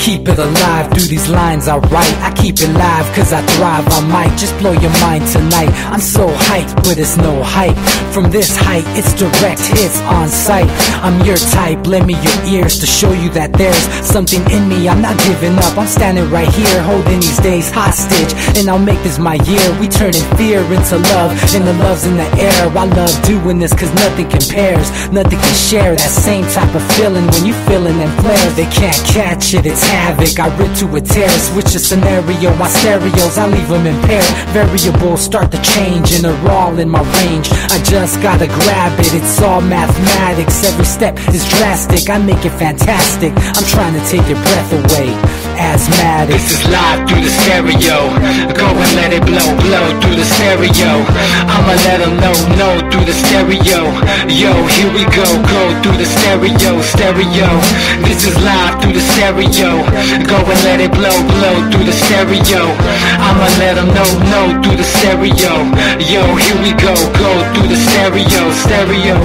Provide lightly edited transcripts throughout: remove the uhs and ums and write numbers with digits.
keep it alive through these lines I write. I keep it live cause I thrive. I might just blow your mind tonight. I'm so hyped, but it's no hype. From this height, it's direct hits on sight. I'm your type, lend me your ears to show you that there's something in me. I'm not giving up, I'm standing right here, holding these days hostage. And I'll make this my year. We turning fear into love, and the love's in the air. I love doing this cause nothing compares. Nothing can share that same type of feeling when you feeling them flares. They can't catch it, it's havoc. I rip to a tear, switch a scenario. My stereos, I leave them impaired. Variables start to change and they're all in my range. I just gotta grab it, it's all mathematics. Every step is drastic, I make it fantastic. I'm trying to take your breath away. Asthmatic. This is live through the stereo. Go and let it blow, blow through the stereo. I'ma let them know through the stereo. Yo, here we go through the stereo, stereo. This is live through the stereo. Go and let it blow, blow through the stereo. I'ma let them know through the stereo. Yo, here we go through the stereo, stereo.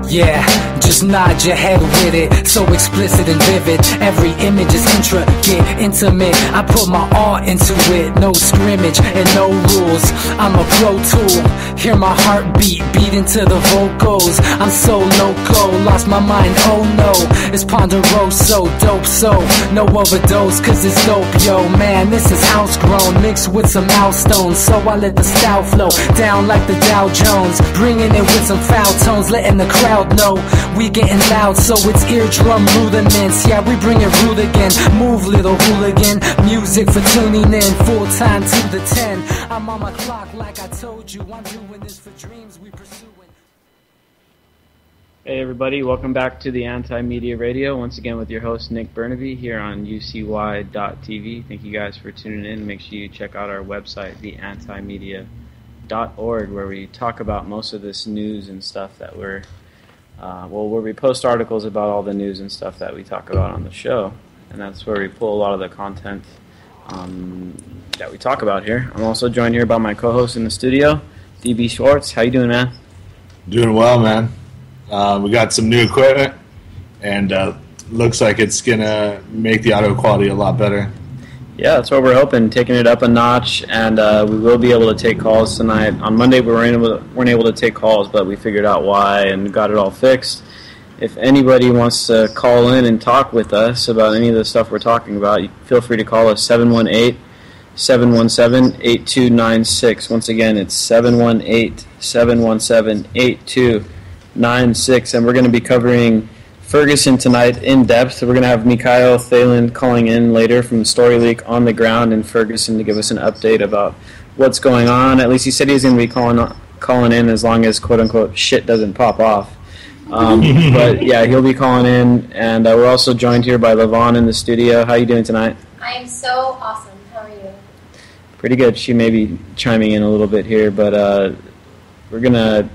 Yeah, just nod your head with it, so explicit and vivid. Every image is intricate, intimate. I put my all into it, no scrimmage and no rules. I'm a pro tool, hear my heartbeat, beat into the vocals. I'm so loco, lost my mind, oh no. It's ponderoso, dope, so no overdose, cause it's dope, yo. Man, this is house grown, mixed with some milestones. So I let the style flow down like the Dow Jones, bringing it with some foul tones, letting the crowd know we getting loud, so it's eardrum rudiments. Yeah, we bring it rude again. Move, little hooligan. Music for tuning in, full time to the 10. I'm on my clock like I told you. I'm doing this for dreams we pursuing. Hey everybody, welcome back to the Anti-Media Radio. Once again with your host Nick Burnaby here on UCY.tv. Thank you guys for tuning in. Make sure you check out our website, theantimedia.org, where we talk about most of this news and stuff that we're where we post articles about all the news and stuff that we talk about on the show, and that's where we pull a lot of the content that we talk about here. I'm also joined here by my co-host in the studio, DB Schwartz. How you doing, man? Doing well, man. We got some new equipment, and looks like it's gonna make the audio quality a lot better. Yeah, that's what we're hoping, taking it up a notch, and we will be able to take calls tonight. On Monday, we weren't able to take calls, but we figured out why and got it all fixed. If anybody wants to call in and talk with us about any of the stuff we're talking about, feel free to call us 718-717-8296. Once again, it's 718-717-8296, and we're going to be covering Ferguson tonight in depth. We're going to have Mikhail Thalen calling in later from Story Leak on the ground in Ferguson to give us an update about what's going on. At least he said he's going to be calling in as long as quote-unquote shit doesn't pop off. But yeah, he'll be calling in, and we're also joined here by LaVon in the studio. How are you doing tonight? I am so awesome. How are you? Pretty good. She may be chiming in a little bit here, but we're going to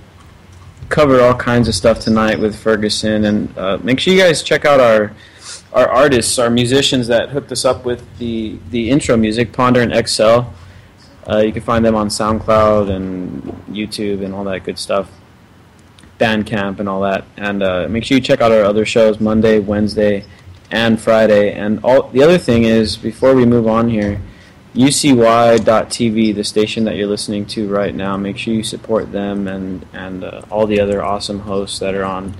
cover all kinds of stuff tonight with Ferguson, and make sure you guys check out our artists, our musicians that hooked us up with the intro music, Ponder and XL. You can find them on SoundCloud and YouTube and all that good stuff, Bandcamp and all that. And make sure you check out our other shows Monday, Wednesday, and Friday. And all the other thing is, before we move on here, UCY.tv, the station that you're listening to right now, make sure you support them and all the other awesome hosts that are on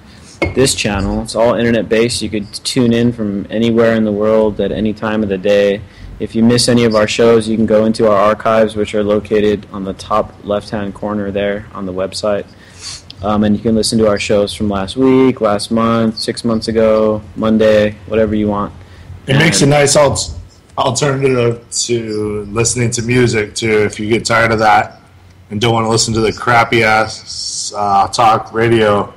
this channel. It's all internet-based. You could tune in from anywhere in the world at any time of the day. If you miss any of our shows, you can go into our archives, which are located on the top left-hand corner there on the website. And you can listen to our shows from last week, last month, 6 months ago, Monday, whatever you want. It makes a nice alternative to listening to music too. If you get tired of that and don't want to listen to the crappy ass talk radio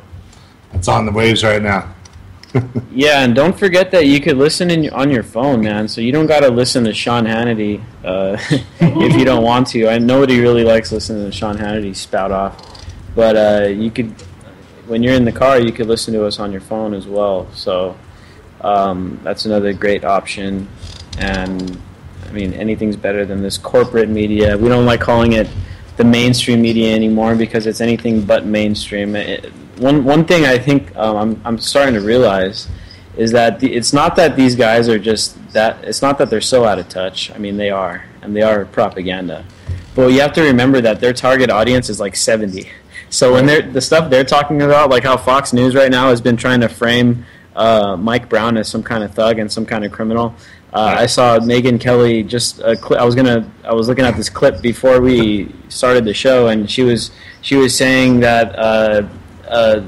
that's on the waves right now. Yeah, and don't forget that you could listen on your phone, man. So you don't got to listen to Sean Hannity if you don't want to. Nobody really likes listening to Sean Hannity spout off, but you could, when you're in the car, you could listen to us on your phone as well. So that's another great option. And I mean, anything's better than this corporate media. We don't like calling it the mainstream media anymore because it's anything but mainstream. One thing I think I'm starting to realize is that it's not that these guys are just that. It's not that they're so out of touch. I mean, they are, and they are propaganda. But you have to remember that their target audience is like 70. So when the stuff they're talking about, like how Fox News right now has been trying to frame Mike Brown as some kind of thug and some kind of criminal. I saw Megyn Kelly just a clip. I was looking at this clip before we started the show, and she was saying that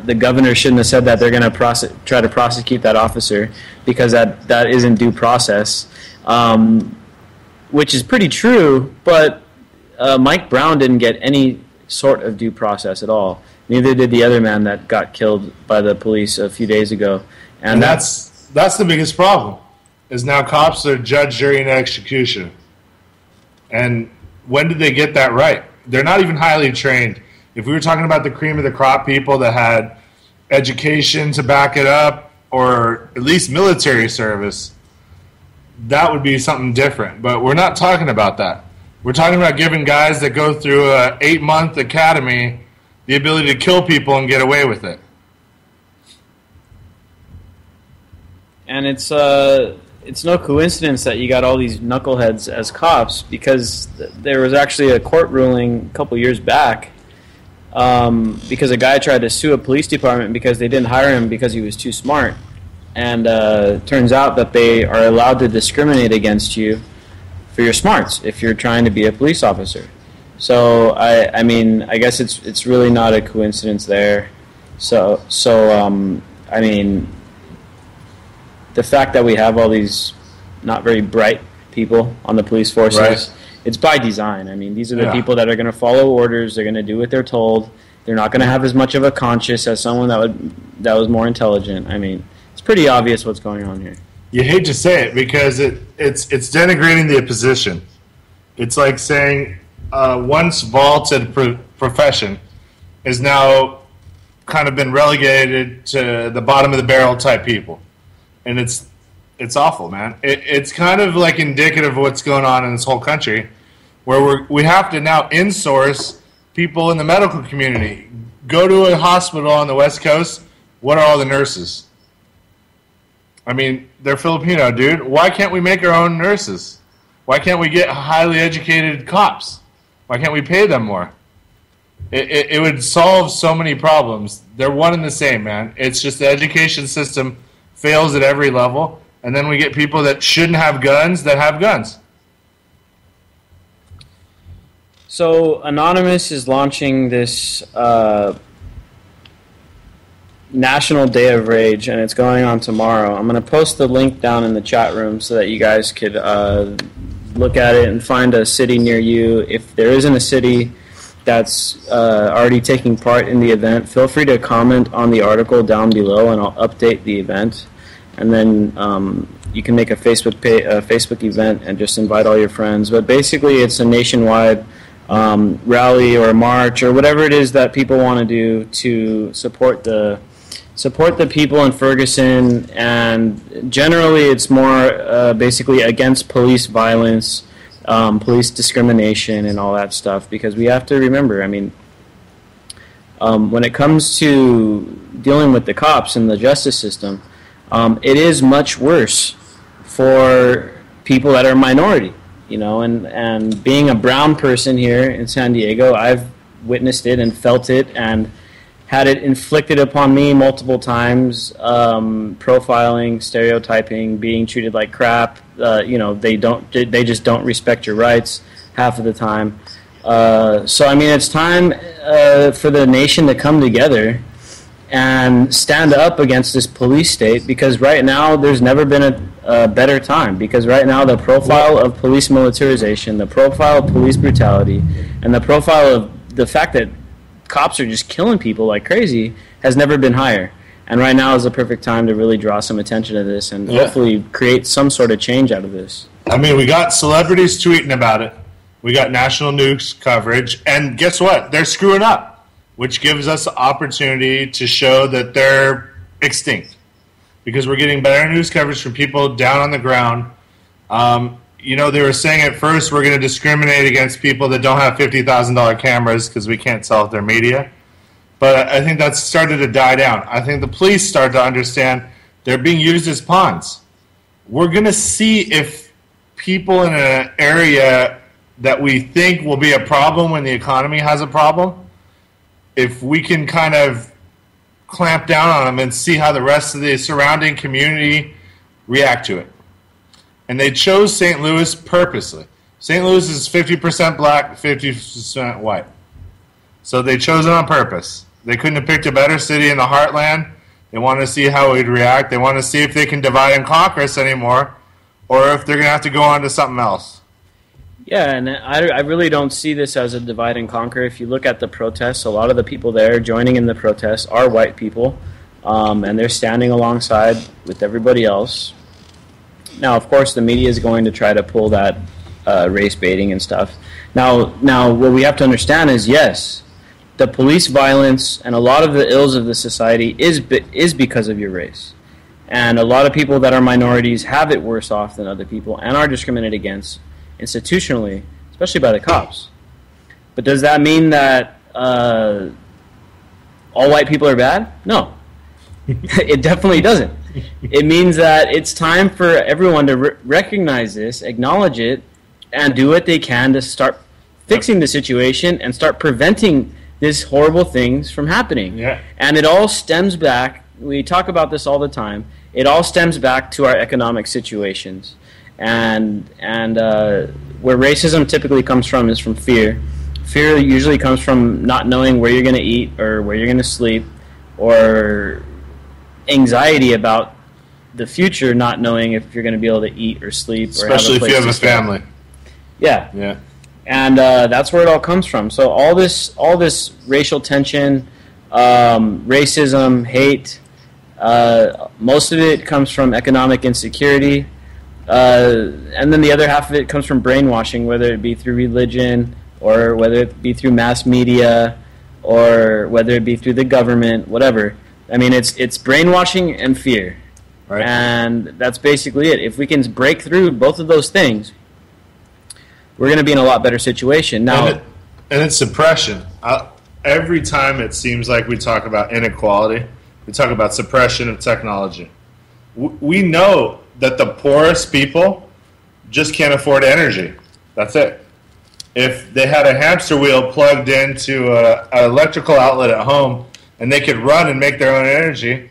the governor shouldn't have said that they're going to try to prosecute that officer because that isn't due process, which is pretty true. But Mike Brown didn't get any sort of due process at all. Neither did the other man that got killed by the police a few days ago. And that's the biggest problem. Is now cops are judge, jury, and execution. And when did they get that right? They're not even highly trained. If we were talking about the cream of the crop people that had education to back it up, or at least military service, that would be something different. But we're not talking about that. We're talking about giving guys that go through a 8-month academy the ability to kill people and get away with it. And it's no coincidence that you got all these knuckleheads as cops, because there was actually a court ruling a couple years back because a guy tried to sue a police department because they didn't hire him because he was too smart. And turns out that they are allowed to discriminate against you for your smarts if you're trying to be a police officer. So I mean, I guess it's really not a coincidence there. So I mean, the fact that we have all these not very bright people on the police forces, right, it's by design. I mean, these are the people that are going to follow orders. They're going to do what they're told. They're not going to have as much of a conscience as someone that was more intelligent. I mean, it's pretty obvious what's going on here. You hate to say it because it's denigrating the opposition. It's like saying once vaulted profession is now kind of been relegated to the bottom of the barrel type people. And it's awful, man. It's kind of like indicative of what's going on in this whole country, where we have to now insource people in the medical community. Go to a hospital on the West Coast. What are all the nurses? I mean, they're Filipino, dude. Why can't we make our own nurses? Why can't we get highly educated cops? Why can't we pay them more? It would solve so many problems. They're one and the same, man. It's just the education system fails at every level, and then we get people that shouldn't have guns that have guns. So Anonymous is launching this National Day of Rage, and it's going on tomorrow. I'm going to post the link down in the chat room so that you guys could look at it and find a city near you. If there isn't a city that's already taking part in the event, feel free to comment on the article down below, and I'll update the event. And then you can make a Facebook event and just invite all your friends. But basically, it's a nationwide rally or march or whatever it is that people want to do to support the people in Ferguson. And generally, it's more basically against police violence, police discrimination, and all that stuff. Because we have to remember, I mean, when it comes to dealing with the cops and the justice system, it is much worse for people that are minority, you know, and being a brown person here in San Diego, I've witnessed it and felt it and had it inflicted upon me multiple times, profiling, stereotyping, being treated like crap. You know, they just don't respect your rights half of the time. So I mean, it's time for the nation to come together and stand up against this police state, because right now there's never been a better time, because right now the profile of police militarization, the profile of police brutality, and the profile of the fact that cops are just killing people like crazy has never been higher. And right now is the perfect time to really draw some attention to this and hopefully create some sort of change out of this. I mean, we got celebrities tweeting about it. We got national news coverage. And guess what? They're screwing up, which gives us the opportunity to show that they're extinct, because we're getting better news coverage from people down on the ground. You know, they were saying at first we're going to discriminate against people that don't have $50,000 cameras because we can't sell their media. But I think that's started to die down. I think the police start to understand They're being used as pawns. We're going to see if people in an area that we think will be a problem when the economy has a problem, if we can kind of clamp down on them and see how the rest of the surrounding community react to it. And they chose St. Louis purposely. St. Louis is 50% black, 50% white. So they chose it on purpose. They couldn't have picked a better city in the heartland. They want to see how we'd react. They want to see if they can divide and conquer us anymore, or if they're going to have to go on to something else. Yeah, and I really don't see this as a divide and conquer. If you look at the protests, a lot of the people there joining in the protests are white people, and they're standing alongside with everybody else. Now, of course, the media is going to try to pull that race baiting and stuff. Now, what we have to understand is, yes, the police violence and a lot of the ills of the society is because of your race. And a lot of people that are minorities have it worse off than other people and are discriminated against institutionally, especially by the cops. But does that mean that all white people are bad? No. It definitely doesn't. It means that it's time for everyone to recognize this, acknowledge it, and do what they can to start fixing the situation and start preventing these horrible things from happening. Yeah. And it all stems back, we talk about this all the time, it all stems back to our economic situations. And where racism typically comes from is from fear. Fear usually comes from not knowing where you're going to eat or where you're going to sleep, or anxiety about the future, not knowing if you're going to be able to eat or sleep, especially or have a place if you have to a stay. family. Yeah. And that's where it all comes from. So all this racial tension, racism, hate, most of it comes from economic insecurity, and then the other half of it comes from brainwashing, whether it be through religion or whether it be through mass media or whether it be through the government, whatever. I mean, it's brainwashing and fear. Right. And that's basically it. If we can break through both of those things, we're going to be in a lot better situation. Now, and it's suppression. Every time it seems like we talk about inequality, we talk about suppression of technology. We know that the poorest people just can't afford energy. That's it. If they had a hamster wheel plugged into an electrical outlet at home and they could run and make their own energy,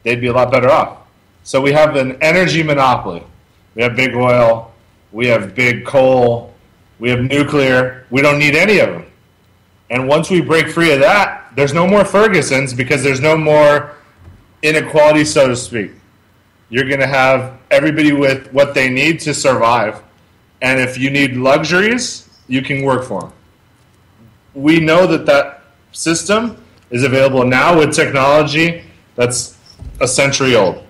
they'd be a lot better off. So we have an energy monopoly. We have big oil. We have big coal. We have nuclear. We don't need any of them. And once we break free of that, there's no more Fergusons because there's no more inequality, so to speak. You're going to have everybody with what they need to survive. And if you need luxuries, you can work for them. We know that system is available now with technology that's a century old.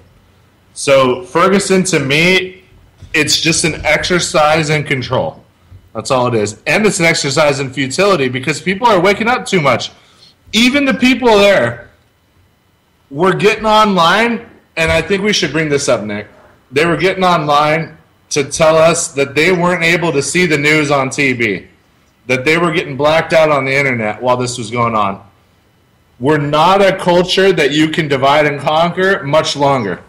So Ferguson, to me, it's just an exercise in control. That's all it is. And it's an exercise in futility because people are waking up too much. Even the people there were getting online, and I think we should bring this up, Nick. They were getting online to tell us that they weren't able to see the news on TV, that they were getting blacked out on the internet while this was going on. We're not a culture that you can divide and conquer much longer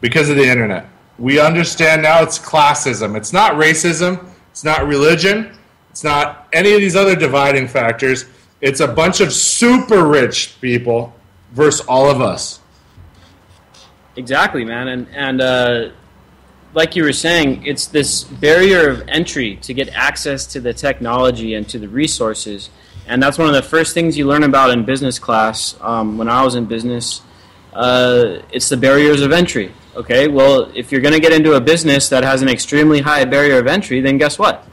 because of the internet. We understand now it's classism. It's not racism. It's not religion. It's not any of these other dividing factors. It's a bunch of super rich people versus all of us. Exactly, man. And like you were saying, it's this barrier of entry to get access to the technology and to the resources. And that's one of the first things you learn about in business class when I was in business. It's the barriers of entry. Okay, well, if you're going to get into a business that has an extremely high barrier of entry, then guess what?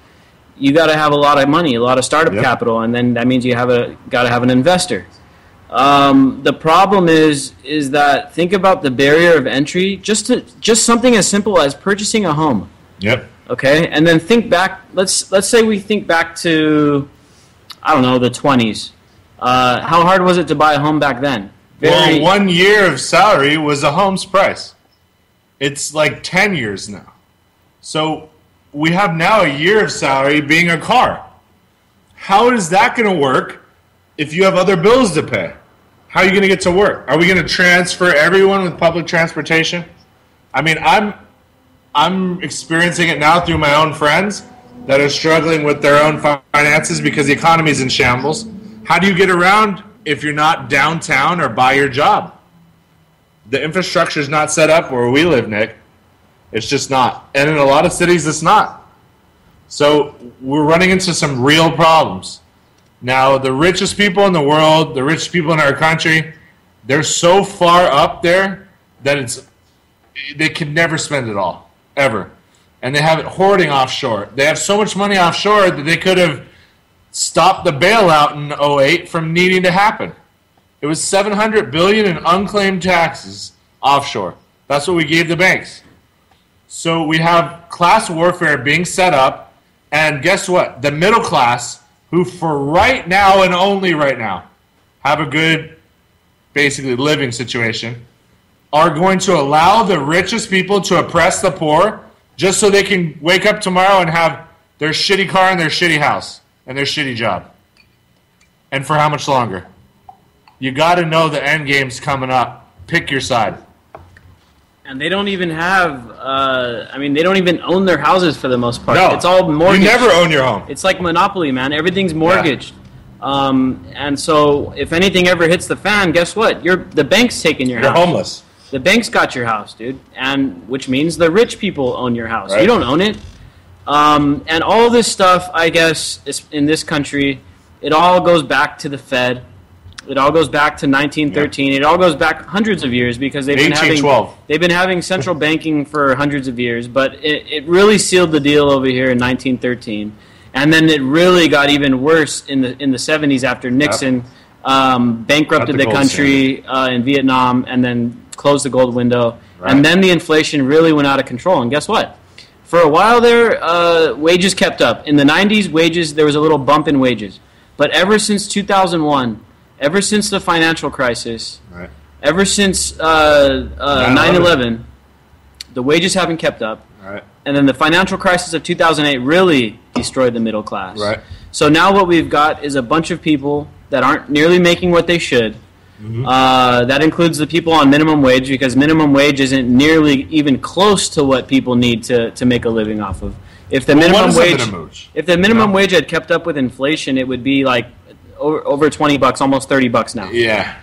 You got to have a lot of money, a lot of startup capital, and then that means you got to have an investor. The problem is that think about the barrier of entry, just something as simple as purchasing a home. Yep. Okay, and then think back. Let's say we think back to, I don't know, the 20s. How hard was it to buy a home back then? Well, 1 year of salary was a home's price. It's like 10 years now. So we have now a year of salary being a car. How is that going to work if you have other bills to pay? How are you going to get to work? Are we going to transfer everyone with public transportation? I mean, I'm experiencing it now through my own friends that are struggling with their own finances because the economy is in shambles. How do you get around if you're not downtown or by your job? The infrastructure is not set up where we live, Nick. It's just not. And in a lot of cities, it's not. So we're running into some real problems. Now, the richest people in the world, the richest people in our country, they're so far up there that they can never spend it all, ever. And they have it hoarding offshore. They have so much money offshore that they could have stopped the bailout in 2008 from needing to happen. It was $700 billion in unclaimed taxes offshore. That's what we gave the banks. So we have class warfare being set up, and guess what? The middle class, who for right now and only right now have a good, basically, living situation, are going to allow the richest people to oppress the poor just so they can wake up tomorrow and have their shitty car and their shitty house and their shitty job. And for how much longer? You got to know the end game's coming up. Pick your side. And they don't even have, they don't even own their houses for the most part. No, it's all mortgaged. You never own your home. It's like Monopoly, man. Everything's mortgaged. Yeah. And so if anything ever hits the fan, guess what? The bank's taking your house. You're homeless. The bank's got your house, dude. And which means the rich people own your house. Right. You don't own it. And all this stuff, I guess, in this country, it all goes back to the Fed. It all goes back to 1913. It all goes back hundreds of years because they've been having central banking for hundreds of years. But it really sealed the deal over here in 1913, and then it really got even worse in the 70s after Nixon bankrupted the country in Vietnam and then closed the gold window, and then the inflation really went out of control. And guess what? For a while there, wages kept up. In the 90s, there was a little bump in wages, but ever since 2001. Ever since the financial crisis, ever since 9/11, the wages haven't kept up. Right. And then the financial crisis of 2008 really destroyed the middle class. Right. So now what we've got is a bunch of people that aren't nearly making what they should. Mm-hmm. That includes the people on minimum wage because minimum wage isn't nearly even close to what people need to make a living off of. If the minimum wage had kept up with inflation, it would be like over $20, almost $30 now. Yeah.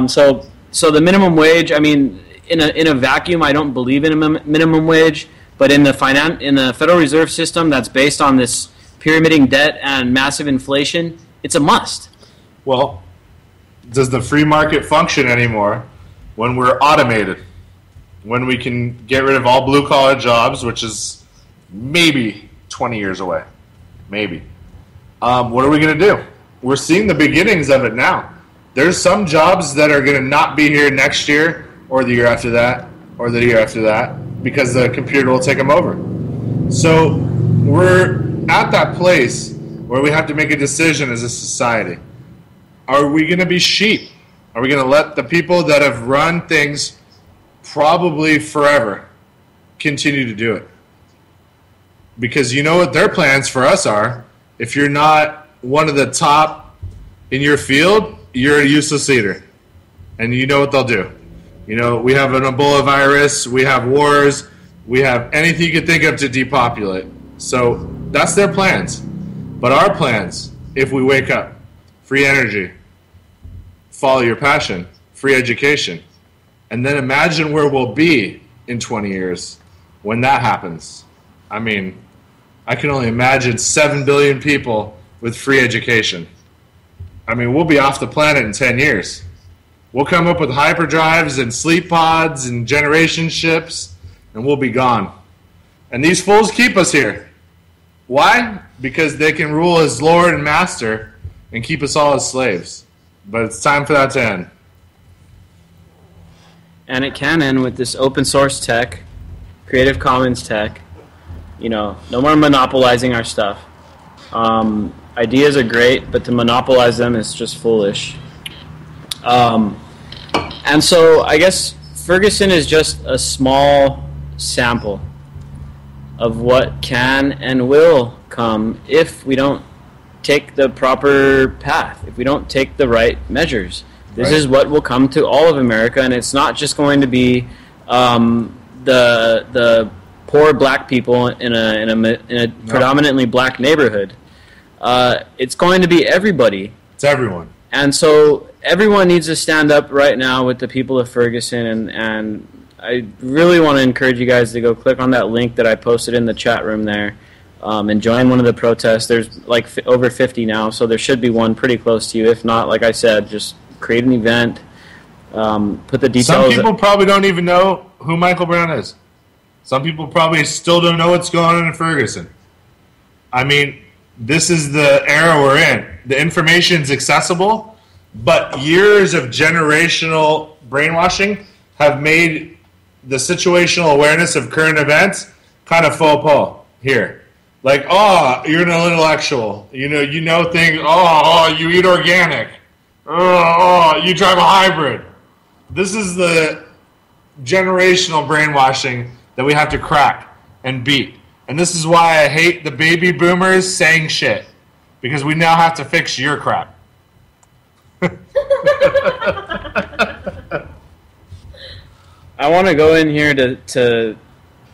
So the minimum wage. I mean, in a vacuum, I don't believe in a minimum wage. But in the Federal Reserve System, that's based on this pyramiding debt and massive inflation, it's a must. Well, does the free market function anymore when we're automated? When we can get rid of all blue collar jobs, which is maybe 20 years away, maybe. What are we going to do? We're seeing the beginnings of it now. There's some jobs that are going to not be here next year or the year after that or the year after that because the computer will take them over. So we're at that place where we have to make a decision as a society. Are we going to be sheep? Are we going to let the people that have run things probably forever continue to do it? Because you know what their plans for us are. If you're not one of the top in your field, you're a useless leader. And you know what they'll do. You know, we have an Ebola virus, we have wars, we have anything you could think of to depopulate. So that's their plans. But our plans, if we wake up, free energy, follow your passion, free education, and then imagine where we'll be in 20 years when that happens. I mean, I can only imagine 7 billion people with free education. I mean, we'll be off the planet in 10 years. We'll come up with hyperdrives and sleep pods and generation ships, and we'll be gone. And these fools keep us here. Why? Because they can rule as Lord and Master and keep us all as slaves. But it's time for that to end. And it can end with this open source tech, Creative Commons tech. You know, no more monopolizing our stuff. Ideas are great, but to monopolize them is just foolish. And so I guess Ferguson is just a small sample of what can and will come if we don't take the proper path, if we don't take the right measures. This is what will come to all of America, and it's not just going to be the poor black people in a predominantly black neighborhood. It's going to be everybody. It's everyone. And so everyone needs to stand up right now with the people of Ferguson, and I really want to encourage you guys to go click on that link that I posted in the chat room there and join one of the protests. There's like over 50 now, so there should be one pretty close to you. If not, like I said, just create an event, put the details. Some people probably don't even know who Michael Brown is. Some people probably still don't know what's going on in Ferguson. I mean, this is the era we're in. The information's accessible, but years of generational brainwashing have made the situational awareness of current events kind of faux pas here. Like, oh, you're an intellectual. You know things. Oh, you eat organic. Oh, you drive a hybrid. This is the generational brainwashing that we have to crack and beat. And this is why I hate the baby boomers saying shit. Because we now have to fix your crap. I want to go in here to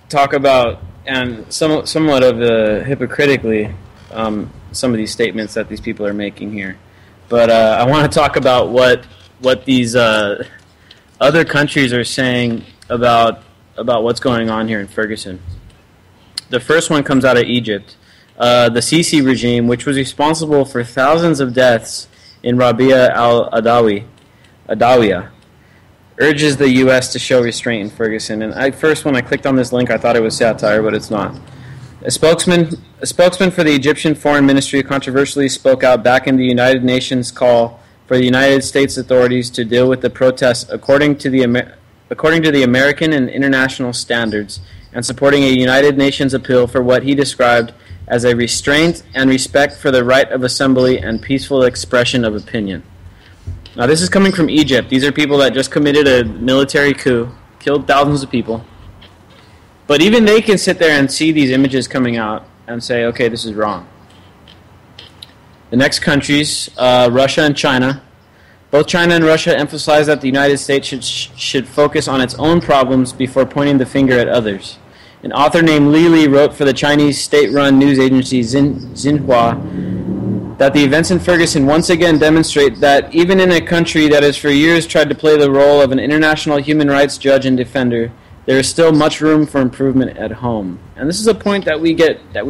talk about, and somewhat of hypocritically, some of these statements that these people are making here. But I want to talk about what these other countries are saying about what's going on here in Ferguson. The first one comes out of Egypt. The Sisi regime, which was responsible for thousands of deaths in Rabia al-Adawiyah, urges the U.S. to show restraint in Ferguson. And when I clicked on this link, I thought it was satire, but it's not. A spokesman for the Egyptian Foreign Ministry controversially spoke out back in the United Nations call for the United States authorities to deal with the protests according to the American and international standards, and supporting a United Nations appeal for what he described as a restraint and respect for the right of assembly and peaceful expression of opinion. Now, this is coming from Egypt. These are people that just committed a military coup, killed thousands of people. But even they can sit there and see these images coming out and say, okay, this is wrong. The next countries, Russia and China. Both China and Russia emphasize that the United States should focus on its own problems before pointing the finger at others. An author named Li Li wrote for the Chinese state-run news agency Xinhua that the events in Ferguson once again demonstrate that even in a country that has for years tried to play the role of an international human rights judge and defender, there is still much room for improvement at home. And this is a point that we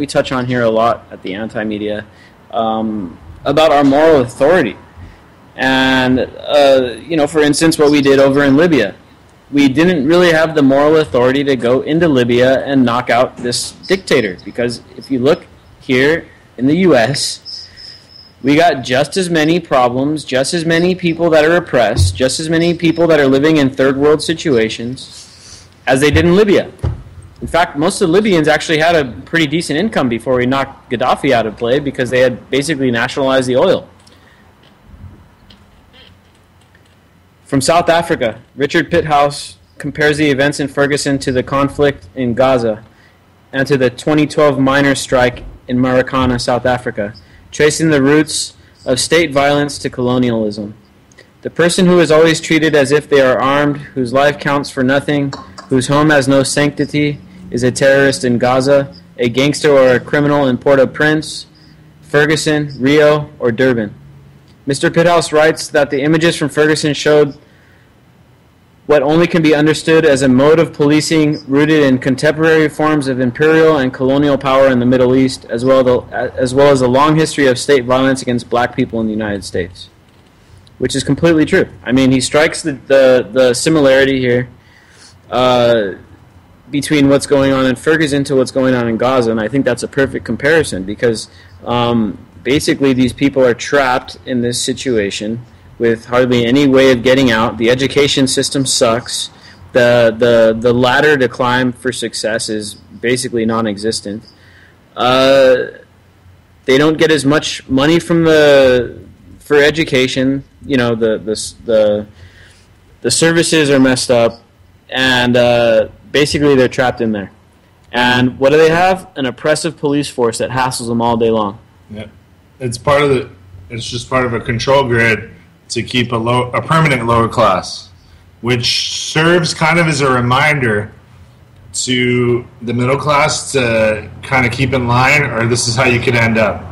touch on here a lot at the Anti-Media, about our moral authority. And, for instance, what we did over in Libya. We didn't really have the moral authority to go into Libya and knock out this dictator. Because if you look here in the U.S., we got just as many problems, just as many people that are oppressed, just as many people that are living in third world situations as they did in Libya. In fact, most of the Libyans actually had a pretty decent income before we knocked Gaddafi out of play because they had basically nationalized the oil. From South Africa, Richard Pithouse compares the events in Ferguson to the conflict in Gaza and to the 2012 miners' strike in Marikana, South Africa, tracing the roots of state violence to colonialism. The person who is always treated as if they are armed, whose life counts for nothing, whose home has no sanctity, is a terrorist in Gaza, a gangster or a criminal in Port-au-Prince, Ferguson, Rio, or Durban. Mr. Pithouse writes that the images from Ferguson showed what only can be understood as a mode of policing rooted in contemporary forms of imperial and colonial power in the Middle East, as well as a long history of state violence against black people in the United States, which is completely true. I mean, he strikes the similarity here between what's going on in Ferguson to what's going on in Gaza, and I think that's a perfect comparison because basically these people are trapped in this situation with hardly any way of getting out. The education system sucks. The ladder to climb for success is basically non-existent. They don't get as much money for education. You know, the services are messed up, and basically they're trapped in there. And what do they have? An oppressive police force that hassles them all day long. Yeah, it's just part of a control grid to keep a permanent lower class, which serves kind of as a reminder to the middle class to kind of keep in line, or this is how you could end up.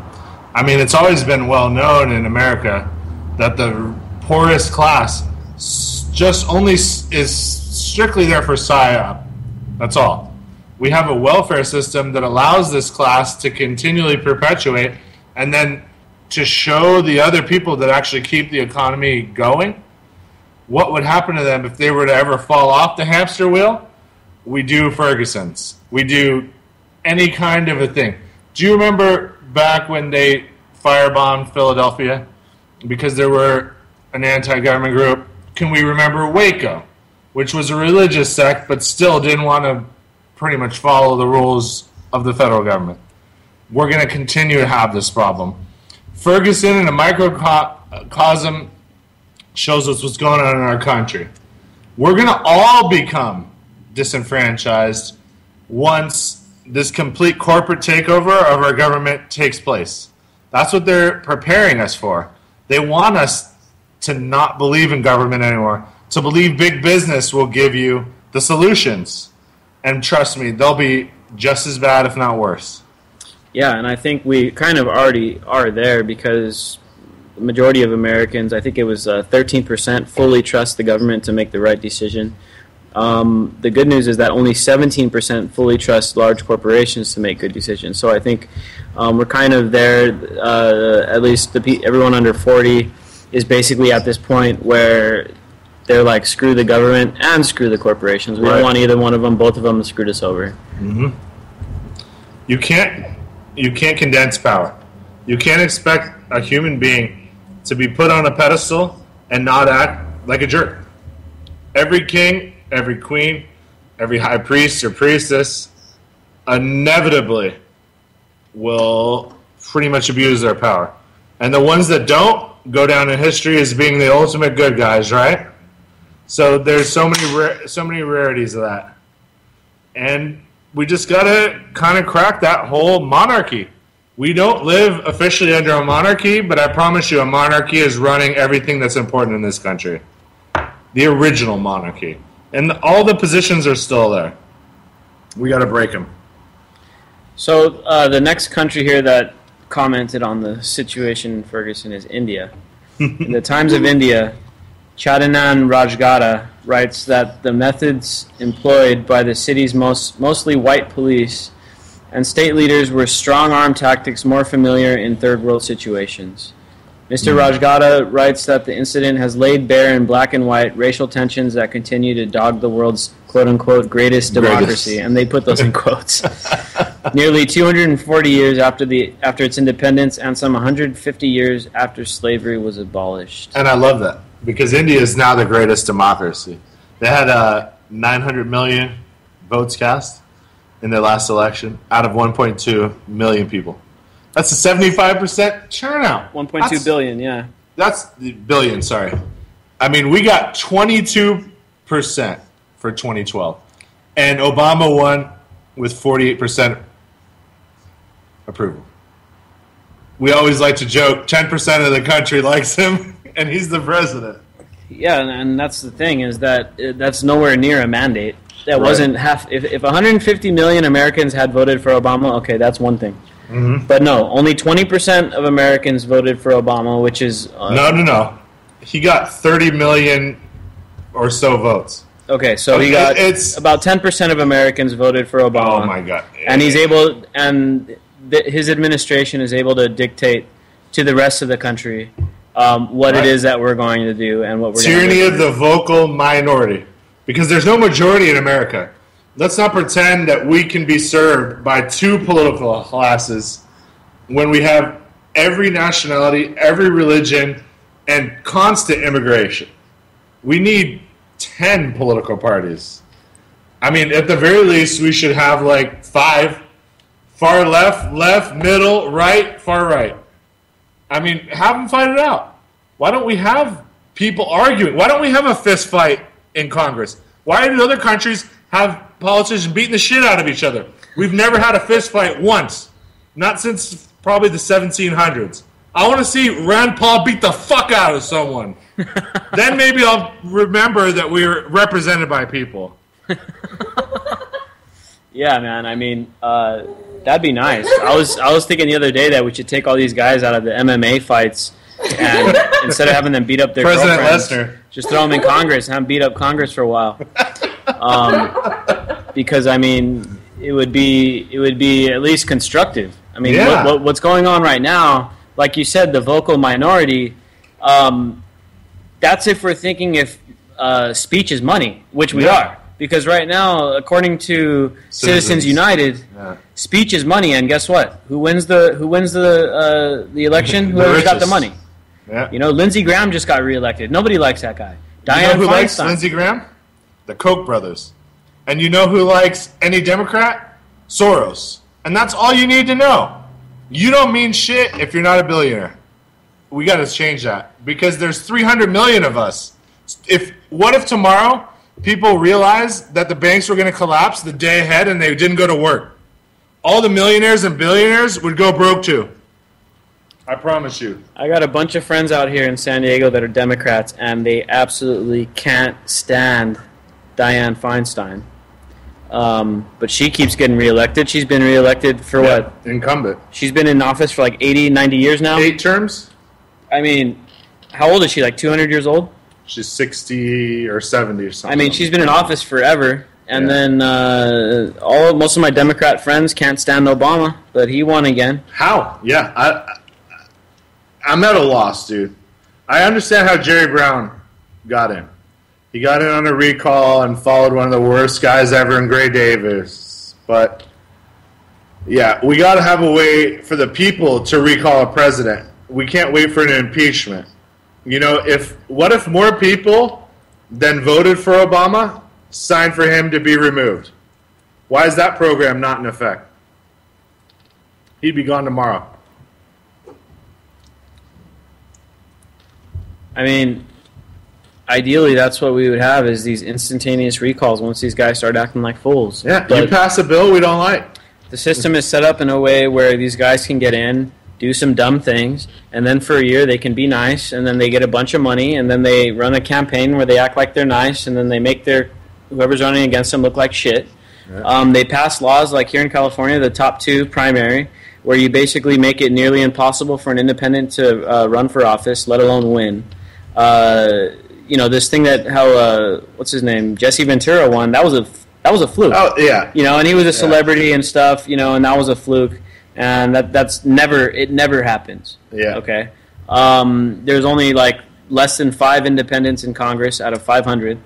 I mean, it's always been well known in America that the poorest class just only is strictly there for PSYOP. That's all. We have a welfare system that allows this class to continually perpetuate, and then to show the other people that actually keep the economy going what would happen to them if they were to ever fall off the hamster wheel. We do Ferguson's. We do any kind of a thing. Do you remember back when they firebombed Philadelphia because there were an anti-government group? Can we remember Waco, which was a religious sect but still didn't want to pretty much follow the rules of the federal government? We're going to continue to have this problem. Ferguson in a microcosm shows us what's going on in our country. We're going to all become disenfranchised once this complete corporate takeover of our government takes place. That's what they're preparing us for. They want us to not believe in government anymore, to believe big business will give you the solutions. And trust me, they'll be just as bad, if not worse. Yeah, and I think we kind of already are there because the majority of Americans, I think it was 13%, fully trust the government to make the right decision. The good news is that only 17% fully trust large corporations to make good decisions. So I think we're kind of there, at least everyone under 40 is basically at this point where they're like, screw the government and screw the corporations. We don't want either one of them. Both of them screwed us over. Mm-hmm. You can't condense power. You can't expect a human being to be put on a pedestal and not act like a jerk. Every king, every queen, every high priest or priestess inevitably will pretty much abuse their power. And the ones that don't go down in history as being the ultimate good guys, right? So there's so many rarities of that. And we just got to kind of crack that whole monarchy. We don't live officially under a monarchy, but I promise you a monarchy is running everything that's important in this country. The original monarchy. And all the positions are still there. We got to break them. So the next country here that commented on the situation in Ferguson is India. In the Times of India, Chadanan Rajgada writes that the methods employed by the city's mostly white police and state leaders were strong-arm tactics more familiar in third-world situations. Mr. Rajgada writes that the incident has laid bare in black and white racial tensions that continue to dog the world's quote-unquote greatest democracy, and they put those in quotes. Nearly 240 years after its independence and some 150 years after slavery was abolished. And I love that, because India is now the greatest democracy. They had 900 million votes cast in their last election out of 1.2 million people. That's a 75% turnout. 1.2 billion, yeah. That's billion, sorry. I mean, we got 22% for 2012. And Obama won with 48% approval. We always like to joke, 10% of the country likes him, and he's the president. Yeah, and that's the thing, is that that's nowhere near a mandate. That wasn't half. If 150 million Americans had voted for Obama, okay, that's one thing. Mm-hmm. But no, only 20% of Americans voted for Obama, which is... No. He got 30 million or so votes. Okay, so he got... about 10% of Americans voted for Obama. Oh, my God. And he's able... And his administration is able to dictate to the rest of the country what it is that we're going to do and what we're going to do. Tyranny of the vocal minority. Because there's no majority in America. Let's not pretend that we can be served by two political classes when we have every nationality, every religion, and constant immigration. We need 10 political parties. I mean, at the very least, we should have like 5. Far left, middle, right, far right. I mean, have them fight it out. Why don't we have people arguing? Why don't we have a fist fight in Congress? Why do other countries have politicians beating the shit out of each other? We've never had a fist fight once. Not since probably the 1700s. I want to see Rand Paul beat the fuck out of someone. Then maybe I'll remember that we were represented by people. Yeah, man. I mean, that'd be nice. I was thinking the other day that we should take all these guys out of the MMA fights, and instead of having them beat up their President girlfriends, Lesnar. just throw them in Congress and have them beat up Congress for a while. Because I mean, it would be at least constructive. I mean, Yeah. what's going on right now? Like you said, the vocal minority. That's if we're thinking if speech is money, which we are. Because right now, according to Citizens United, speech is money, and guess what? Who wins the election? Whoever's got the money. Yeah. You know, Lindsey Graham just got reelected. Nobody likes that guy. You know Dianne who likes Feinstein. Lindsey Graham? The Koch brothers. And you know who likes any Democrat? Soros. And that's all you need to know. You don't mean shit if you're not a billionaire. We got to change that because there's 300 million of us. What if tomorrow people realized that the banks were going to collapse the day ahead and they didn't go to work? All the millionaires and billionaires would go broke too. I promise you. I got a bunch of friends out here in San Diego that are Democrats, and they absolutely can't stand Dianne Feinstein. But she keeps getting reelected. She's been reelected for what? Incumbent. She's been in office for like 80, 90 years now. 8 terms? I mean, how old is she? Like 200 years old? She's 60 or 70 or something. I mean, she's been in office forever. And then most of my Democrat friends can't stand Obama, but he won again. How? Yeah, I'm at a loss, dude. I understand how Jerry Brown got in. He got in on a recall and followed one of the worst guys ever in Gray Davis. But, yeah, we got to have a way for the people to recall a president. We can't wait for an impeachment. You know, what if more people than voted for Obama signed for him to be removed? Why is that program not in effect? He'd be gone tomorrow. I mean, ideally, that's what we would have is these instantaneous recalls once these guys start acting like fools. Yeah, but you pass a bill we don't like. the system is set up in a way where these guys can get in, do some dumb things, and then for a year they can be nice, and then they get a bunch of money, and then they run a campaign where they act like they're nice, and then they make whoever's running against them look like shit. Yeah. They pass laws like here in California, the top 2 primary, where you basically make it nearly impossible for an independent to run for office, let alone win. This thing that what's his name, Jesse Ventura won. That was a fluke. Oh yeah. And he was a celebrity and stuff. And that was a fluke. And it never happens. Yeah. Okay. There's only like less than 5 independents in Congress out of 500.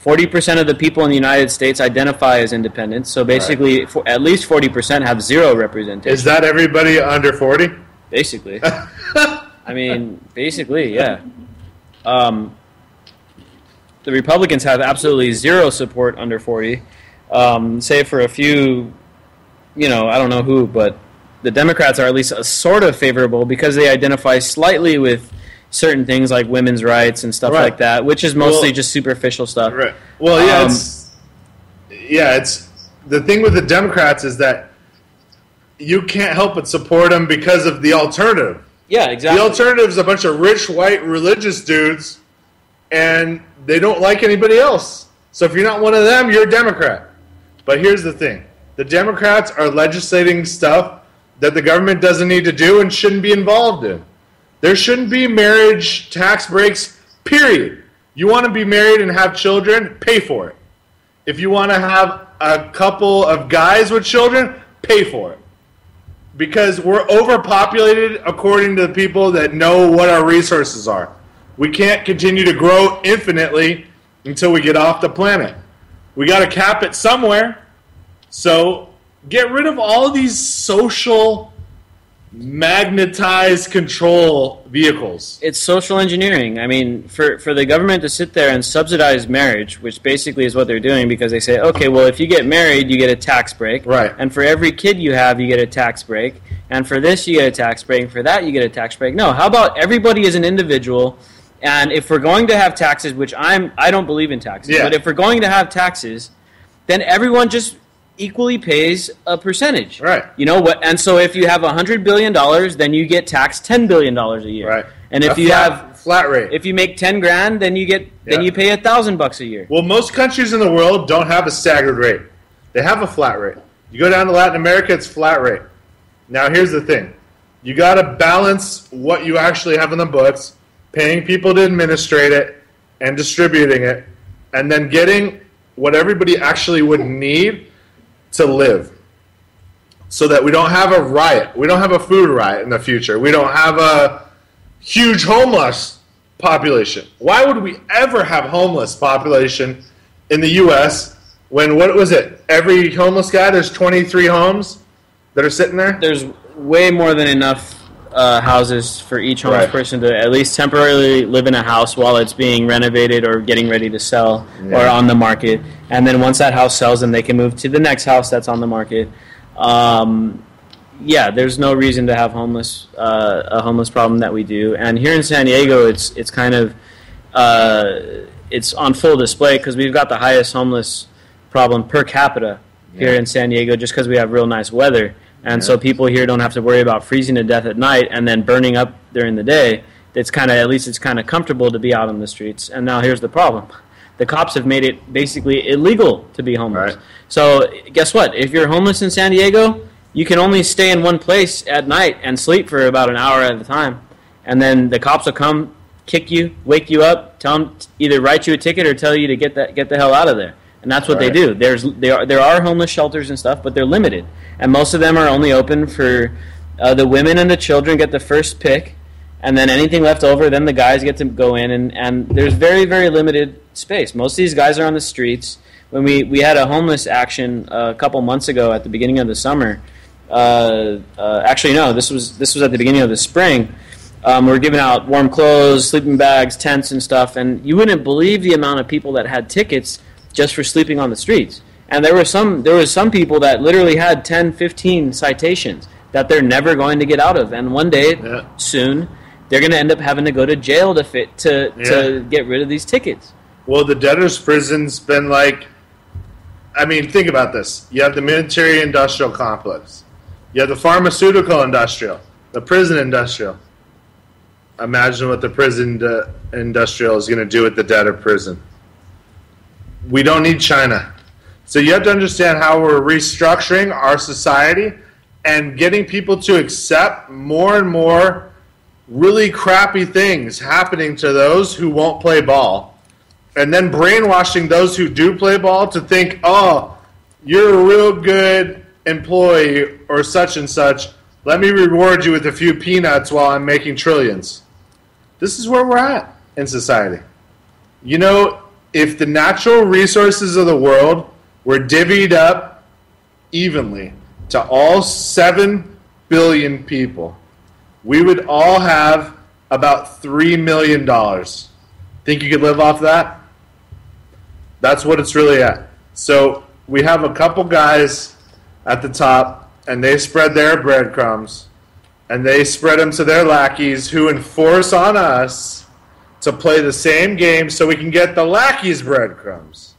40% of the people in the United States identify as independents. So basically, at least 40% have 0 representation. Is that everybody under 40? Basically. I mean, basically, yeah. The Republicans have absolutely 0 support under 40. Save for a few, I don't know who, but the Democrats are at least sort of favorable because they identify slightly with certain things like women's rights and stuff like that, which is mostly just superficial stuff. Right. Well, it's the thing with the Democrats is that you can't help but support them because of the alternative. Yeah, exactly. The alternative is a bunch of rich, white, religious dudes, and they don't like anybody else. So if you're not one of them, you're a Democrat. But here's the thing. The Democrats are legislating stuff that the government doesn't need to do and shouldn't be involved in. There shouldn't be marriage tax breaks, period. You want to be married and have children, pay for it. If you want to have a couple of guys with children, pay for it. Because we're overpopulated according to the people that know what our resources are. We can't continue to grow infinitely until we get off the planet. We got to cap it somewhere. So get rid of all these social magnetized control vehicles. It's social engineering. I mean, for the government to sit there and subsidize marriage, which basically is what they're doing because they say, okay, well, if you get married, you get a tax break. Right. And for every kid you have, you get a tax break. And for this, you get a tax break. And for that, you get a tax break. No, how about everybody is an individual? And if we're going to have taxes, which I don't believe in taxes, but if we're going to have taxes, then everyone just equally pays a percentage. Right. You know what? And so if you have $100 billion, then you get taxed $10 billion a year. Right. And if flat rate. if you make 10 grand, then you pay $1,000 a year. Well, most countries in the world don't have a staggered rate. They have a flat rate. You go down to Latin America, it's flat rate. Now, here's the thing. You got to balance what you actually have in the books, paying people to administrate it and distributing it, and then getting what everybody actually would need to live, so that we don't have a riot. We don't have a food riot in the future. We don't have a huge homeless population. Why would we ever have homeless population in the U.S. when, what was it, every homeless guy, there's 23 homes that are sitting there? There's way more than enough houses for each homeless person to at least temporarily live in a house while it's being renovated or getting ready to sell or on the market. And then once that house sells, then they can move to the next house that's on the market. There's no reason to have a homeless problem that we do. And here in San Diego, it's kind of it's on full display because we've got the highest homeless problem per capita here in San Diego just because we have real nice weather. And so people here don't have to worry about freezing to death at night and then burning up during the day. It's kind of comfortable to be out on the streets. And now here's the problem. The cops have made it basically illegal to be homeless. Right. So guess what? If you're homeless in San Diego, you can only stay in one place at night and sleep for about an hour at a time. And then the cops will come, kick you, wake you up, tell them either write you a ticket or tell you to get the hell out of there. And that's what they do. There are homeless shelters and stuff, but they're limited. And most of them are only open for the women and the children get the first pick. And then anything left over, then the guys get to go in. And there's very, very limited space. Most of these guys are on the streets. When we had a homeless action a couple months ago at the beginning of the summer. This was at the beginning of the spring. We were giving out warm clothes, sleeping bags, tents and stuff. And you wouldn't believe the amount of people that had tickets just for sleeping on the streets. And there was some people that literally had 10, 15 citations that they're never going to get out of. And one day, soon, they're going to end up having to go to jail to get rid of these tickets. Well, the debtor's prison's been like, I mean, think about this. You have the military-industrial complex. You have the pharmaceutical industrial, the prison industrial. Imagine what the prison industrial is going to do with the debtor prison. We don't need China. So you have to understand how we're restructuring our society and getting people to accept more and more really crappy things happening to those who won't play ball. And then brainwashing those who do play ball to think, oh, you're a real good employee or such and such. Let me reward you with a few peanuts while I'm making trillions. This is where we're at in society. You know, if the natural resources of the world were divvied up evenly to all 7 billion people, we would all have about $3 million. Think you could live off that? That's what it's really at. So we have a couple guys at the top, and they spread their breadcrumbs, and they spread them to their lackeys who enforce on us to play the same game so we can get the lackeys' breadcrumbs.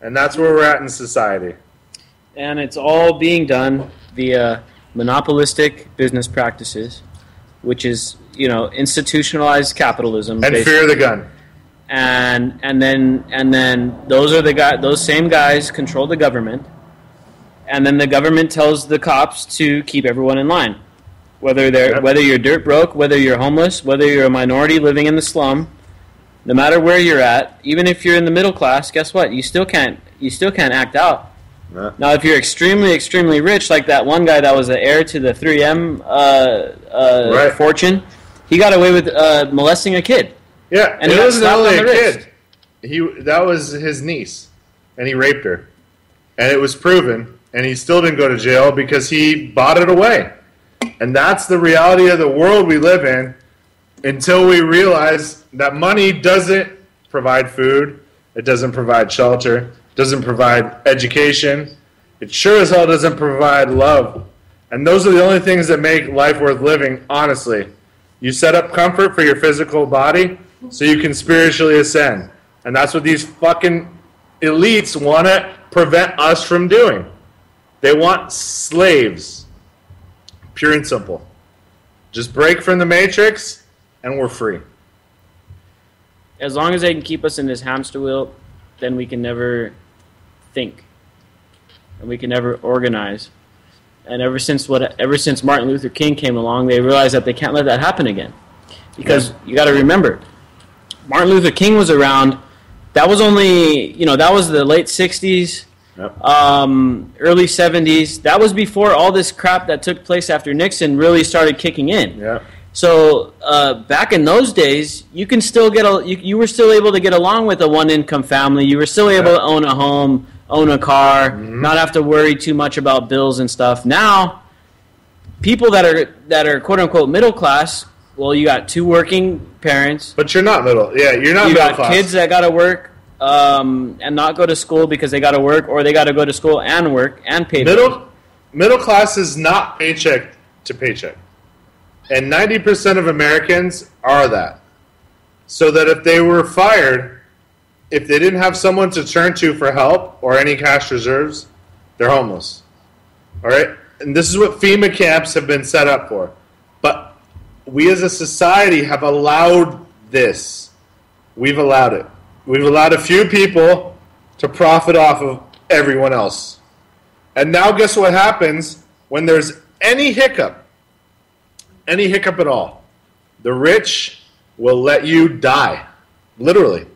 And that's where we're at in society. And it's all being done via monopolistic business practices, which is, institutionalized capitalism. And fear the gun. And then those same guys control the government, and then the government tells the cops to keep everyone in line. Whether you're dirt broke, whether you're homeless, whether you're a minority living in the slum, no matter where you're at, even if you're in the middle class, guess what? You still can't act out. Yeah. Now, if you're extremely, extremely rich, like that one guy that was the heir to the 3M fortune, he got away with molesting a kid. Yeah, and it wasn't only a kid. That was his niece, and he raped her, and it was proven, and he still didn't go to jail because he bought it away. And that's the reality of the world we live in until we realize that money doesn't provide food, it doesn't provide shelter, it doesn't provide education, it sure as hell doesn't provide love. And those are the only things that make life worth living, honestly. You set up comfort for your physical body so you can spiritually ascend. And that's what these fucking elites want to prevent us from doing. They want slaves. Pure and simple. Just break from the matrix, and we're free. As long as they can keep us in this hamster wheel, then we can never think, and we can never organize. And ever since Martin Luther King came along, they realized that they can't let that happen again. Because you got to remember, Martin Luther King was around. That was only, that was the late 60s, early 70s. That was before all this crap that took place after Nixon really started kicking in. Yeah. So back in those days, you can still you were still able to get along with a one-income family. You were still able to own a home, own a car, not have to worry too much about bills and stuff. Now, people that are quote unquote middle class, well, you got two working parents, but you're not middle. Yeah, you're not you middle got class. Kids that got to work and not go to school because they got to work, or they got to go to school and work and pay bills. Middle class is not paycheck to paycheck, and 90% of Americans are that. So that if they were fired, if they didn't have someone to turn to for help or any cash reserves, they're homeless. All right, and this is what FEMA camps have been set up for. But we as a society have allowed this. We've allowed it. We've allowed a few people to profit off of everyone else. And now guess what happens when there's any hiccup at all? The rich will let you die, literally.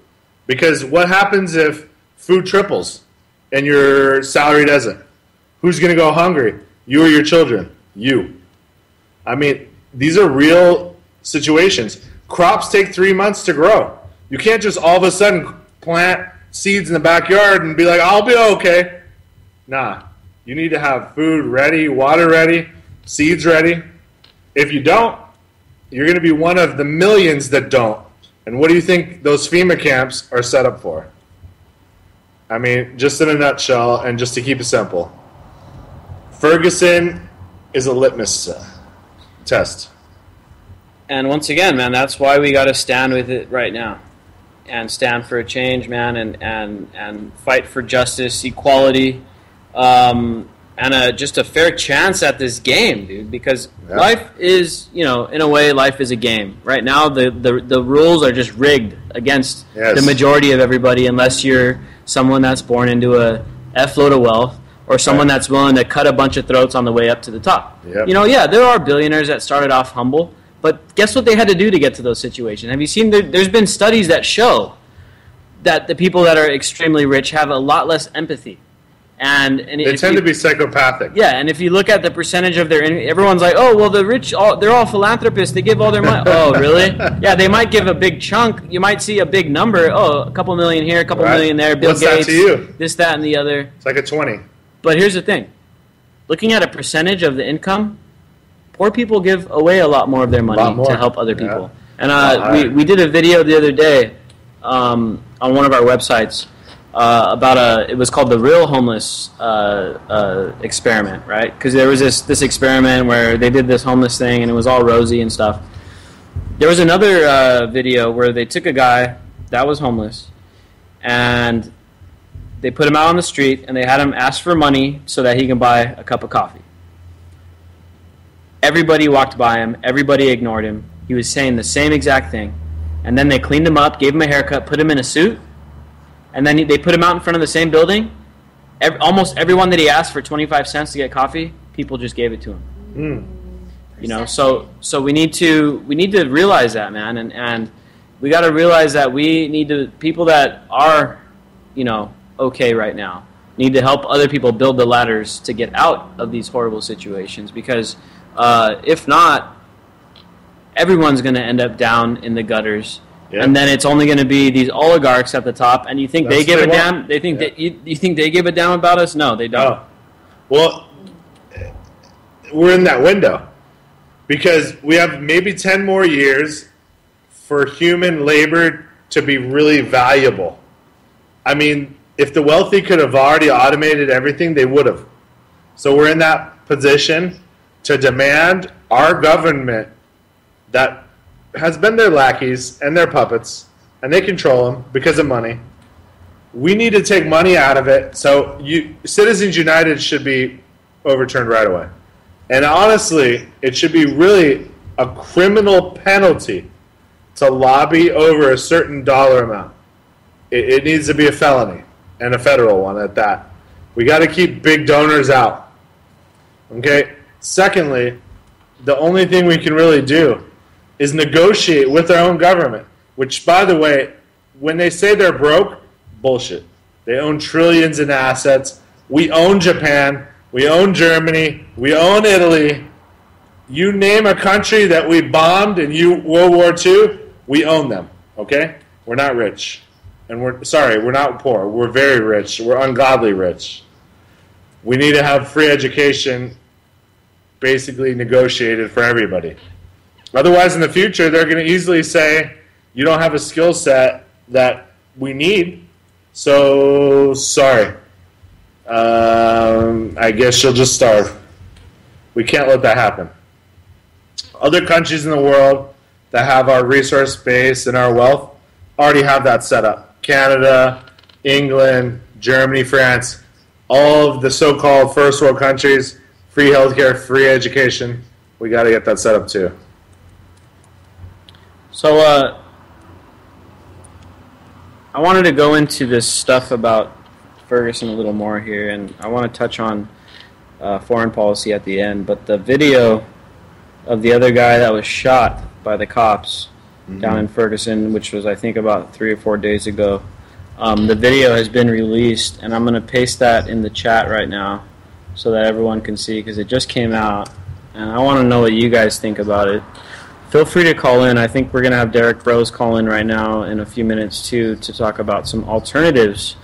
Because what happens if food triples and your salary doesn't? Who's going to go hungry? You or your children? You. I mean, these are real situations. Crops take 3 months to grow. You can't just all of a sudden plant seeds in the backyard and be like, I'll be okay. Nah. You need to have food ready, water ready, seeds ready. If you don't, you're going to be one of the millions that don't. And what do you think those FEMA camps are set up for? I mean, just in a nutshell, and just to keep it simple, Ferguson is a litmus test. And once again, man, that's why we got to stand with it right now, and stand for a change, man, and fight for justice, equality, and just a fair chance at this game, dude. Because life is, in a way, life is a game. Right now, the rules are just rigged against the majority of everybody, unless you're someone that's born into a F-load of wealth, or someone that's willing to cut a bunch of throats on the way up to the top. Yep. There are billionaires that started off humble, but guess what they had to do to get to those situations? Have you seen, there's been studies that show that the people that are extremely rich have a lot less empathy. And they tend to be psychopathic. Yeah, and if you look at the percentage of everyone's like, oh, well, the rich, they're all philanthropists. They give all their money. Oh, really? Yeah, they might give a big chunk. You might see a big number. Oh, a couple million here, a couple million there. Bill What's Gates, that to you? this, that, and the other. It's like a 20. But here's the thing. Looking at a percentage of the income, poor people give away a lot more of their money to help other people. Yeah. And we did a video the other day on one of our websites about it was called the Real Homeless experiment, right? Because there was this experiment where they did this homeless thing and it was all rosy and stuff. There was another video where they took a guy that was homeless and they put him out on the street and they had him ask for money so that he can buy a cup of coffee. Everybody walked by him. Everybody ignored him. He was saying the same exact thing. And then they cleaned him up, gave him a haircut, put him in a suit, and then they put him out in front of the same building. Almost everyone that he asked for 25 cents to get coffee, people just gave it to him. So we need to realize that, man, and we got to realize that we need to, people that are, okay right now, need to help other people build the ladders to get out of these horrible situations, because if not, everyone's going to end up down in the gutters. Yeah. And then it's only going to be these oligarchs at the top, and you think they give a damn? They think that you think they give a damn about us? No, they don't. Oh. Well, we're in that window because we have maybe 10 more years for human labor to be really valuable. I mean, if the wealthy could have already automated everything, they would have. So we're in that position to demand our government that has been their lackeys and their puppets, and they control them because of money. We need to take money out of it. So Citizens United should be overturned right away. And honestly, it should be really a criminal penalty to lobby over a certain dollar amount. It needs to be a felony, and a federal one at that. We got to keep big donors out. Okay? Secondly, the only thing we can really do is negotiate with our own government, which, by the way, when they say they're broke, bullshit. They own trillions in assets. We own Japan. We own Germany. We own Italy. You name a country that we bombed in World War II, we own them, okay? We're not rich. And we're not poor. We're very rich. We're ungodly rich. We need to have free education basically negotiated for everybody. Otherwise, in the future, they're going to easily say, you don't have a skill set that we need, so sorry. I guess you'll just starve. We can't let that happen. Other countries in the world that have our resource base and our wealth already have that set up. Canada, England, Germany, France, all of the so-called first world countries, free healthcare, free education. We got to get that set up too. So, I wanted to go into this stuff about Ferguson a little more here, and I want to touch on foreign policy at the end. But the video of the other guy that was shot by the cops down in Ferguson, which was, I think, about 3 or 4 days ago, the video has been released, and I'm going to paste that in the chat right now so that everyone can see, because it just came out, and I want to know what you guys think about it. Feel free to call in. I think we're going to have Derek Rose call in right now in a few minutes, too, to talk about some alternatives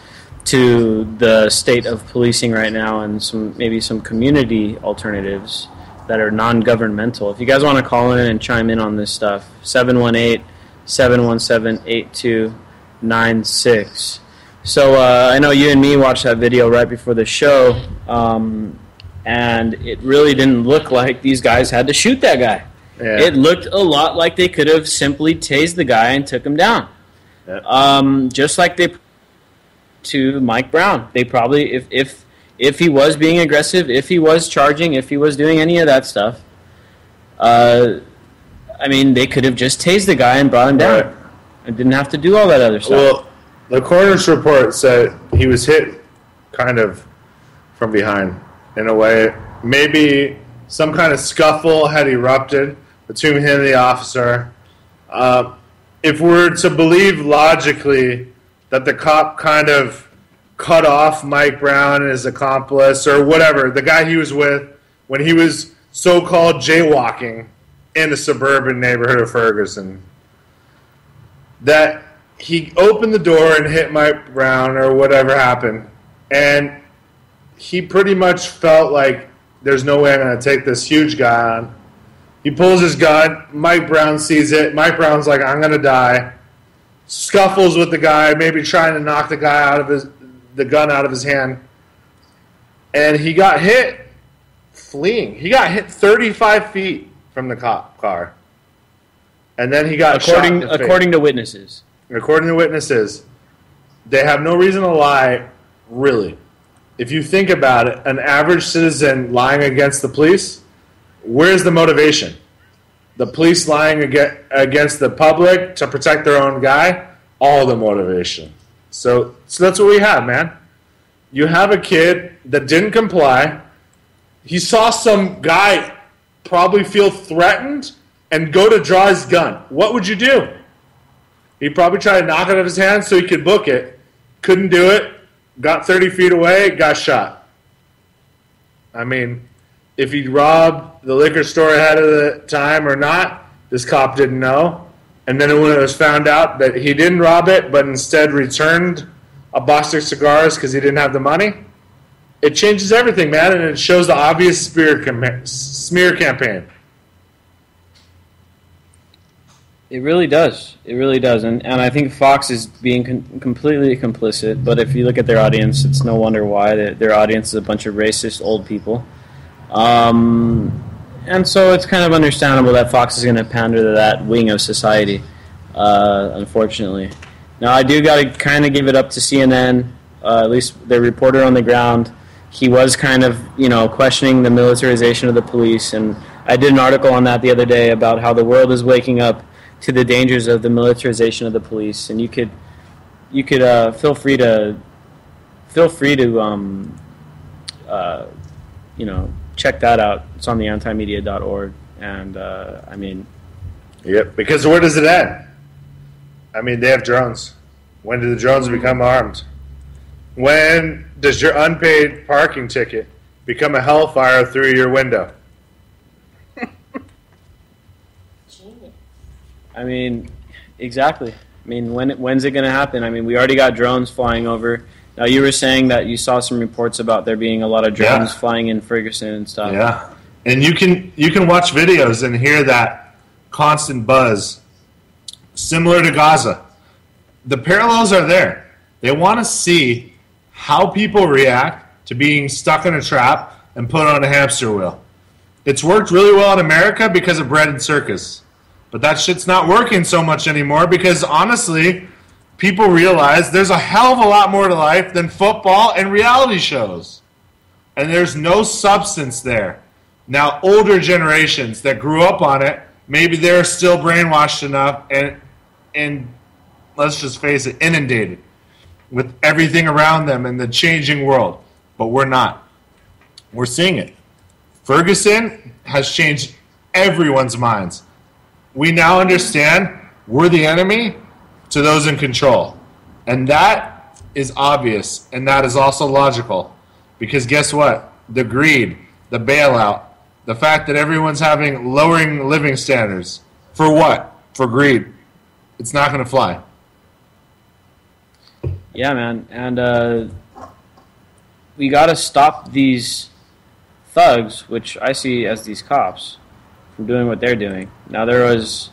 to the state of policing right now, and maybe some community alternatives that are non-governmental. If you guys want to call in and chime in on this stuff, 718-717-8296. So I know you and me watched that video right before the show, and it really didn't look like these guys had to shoot that guy. Yeah. It looked a lot like they could have simply tased the guy and took him down. Yeah. Just like they to Mike Brown. They probably, if he was being aggressive, if he was charging, if he was doing any of that stuff, I mean, they could have just tased the guy and brought him down. Right. And didn't have to do all that other stuff. Well, the coroner's report said he was hit kind of from behind in a way. Maybe some kind of scuffle had erupted between him and the officer. If we're to believe logically that the cop kind of cut off Mike Brown and his accomplice or whatever, the guy he was with, when he was so-called jaywalking in a suburban neighborhood of Ferguson, that he opened the door and hit Mike Brown or whatever happened, and he pretty much felt like there's no way I'm going to take this huge guy on. He pulls his gun. Mike Brown sees it. Mike Brown's like, I'm going to die. Scuffles with the guy, maybe trying to knock the guy out of the gun out of his hand. And he got hit fleeing. He got hit 35 feet from the cop car. And then he got shot in the face. According to witnesses. According to witnesses. They have no reason to lie, really. If you think about it, an average citizen lying against the police, where's the motivation? The police lying against the public to protect their own guy, all the motivation. So that's what we have, man. You have a kid that didn't comply. He saw some guy probably feel threatened and go to draw his gun. What would you do? He'd probably try to knock it out of his hand so he could book it. Couldn't do it. Got 30 feet away, got shot. I mean, if he robbed the liquor store ahead of the time or not, this cop didn't know. And then when it was found out that he didn't rob it, but instead returned a box of cigars because he didn't have the money, it changes everything, man, and it shows the obvious smear campaign. It really does. It really does. And I think Fox is being completely complicit. But if you look at their audience, it's no wonder why. Their audience is a bunch of racist old people. And so it's kind of understandable that Fox is going to pander to that wing of society, unfortunately. Now, I do got to kind of give it up to CNN, at least their reporter on the ground, he was kind of, questioning the militarization of the police. And I did an article on that the other day about how the world is waking up to the dangers of the militarization of the police. And you could feel free to check that out. It's on the antimedia.org. And Yep, because where does it end? I mean, they have drones. When do the drones become armed? When does your unpaid parking ticket become a hellfire through your window? I mean, exactly. I mean, when's it going to happen? I mean, we already got drones flying over. Now, you were saying that you saw some reports about there being a lot of drones flying in Ferguson and stuff. Yeah, and you can watch videos and hear that constant buzz, similar to Gaza. The parallels are there. They want to see how people react to being stuck in a trap and put on a hamster wheel. It's worked really well in America because of bread and circus. But that shit's not working so much anymore because, honestly, people realize there's a hell of a lot more to life than football and reality shows. And there's no substance there. Now, older generations that grew up on it, maybe they're still brainwashed enough and let's just face it, inundated with everything around them in the changing world. But we're not. We're seeing it. Ferguson has changed everyone's minds. We now understand we're the enemy to those in control. And that is obvious, and that is also logical. Because guess what? The greed, the bailout, the fact that everyone's lowering living standards. For what? For greed. It's not going to fly. Yeah, man. And we got to stop these thugs, which I see as these cops, from doing what they're doing. Now, there was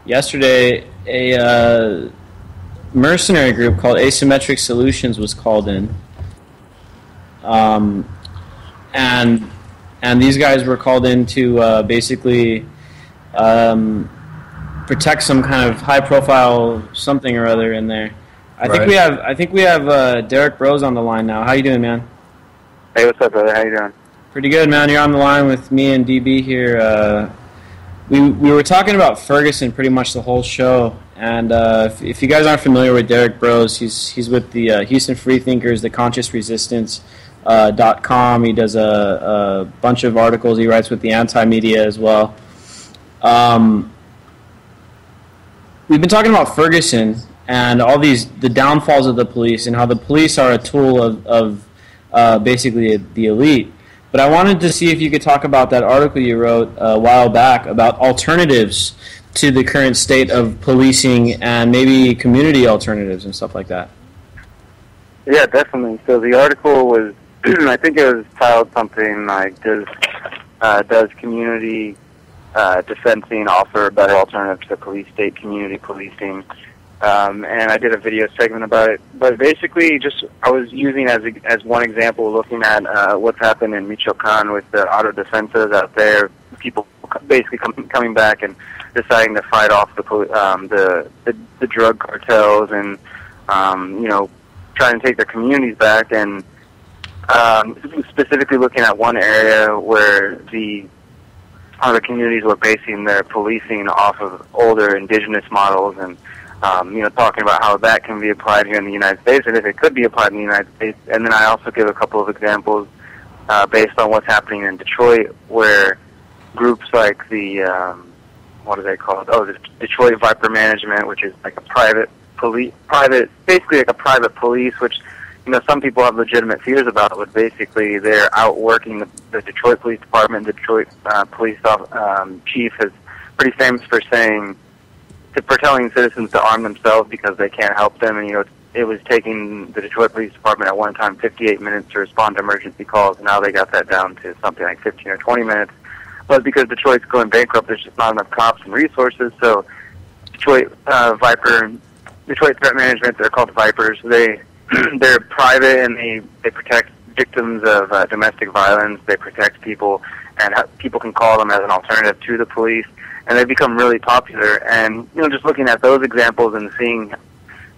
yesterday a mercenary group called Asymmetric Solutions was called in, and these guys were called in to basically protect some kind of high-profile something or other in there. I think we have Derek Bros on the line now. How you doing, man? Hey, what's up, brother? How you doing? Pretty good, man. You're on the line with me and DB here. We were talking about Ferguson pretty much the whole show, and if you guys aren't familiar with Derek Bros, he's with the Houston Freethinkers, the Conscious Resistance .com. He does a bunch of articles. He writes with the Anti-Media as well. We've been talking about Ferguson and all the downfalls of the police and how the police are a tool of basically the elite. But I wanted to see if you could talk about that article you wrote a while back about alternatives to the current state of policing and maybe community alternatives and stuff like that. Yeah, definitely. So the article was, I think it was titled something like, does community defensing offer a better alternative to police state community policing? And I did a video segment about it. But basically, I was using as one example, looking at what's happened in Michoacan with the auto defenses out there, people basically coming back and deciding to fight off the drug cartels and trying to take their communities back. And specifically looking at one area where the communities were basing their policing off of older indigenous models and talking about how that can be applied here in the United States, and if it could be applied in the United States. And then I also give a couple of examples based on what's happening in Detroit, where groups like the, what are they called? Oh, the Detroit Viper Management, which is like a basically like a private police, which, some people have legitimate fears about, but basically they're outworking the Detroit Police Department. The Detroit police chief is pretty famous for telling citizens to arm themselves because they can't help them. And, it was taking the Detroit Police Department at one time 58 minutes to respond to emergency calls. Now they got that down to something like 15 or 20 minutes. But because Detroit's going bankrupt, there's just not enough cops and resources. So Detroit Threat Management, they're called Vipers. They're private, and they protect victims of domestic violence. They protect people, and people can call them as an alternative to the police. And they've become really popular. And, just looking at those examples and seeing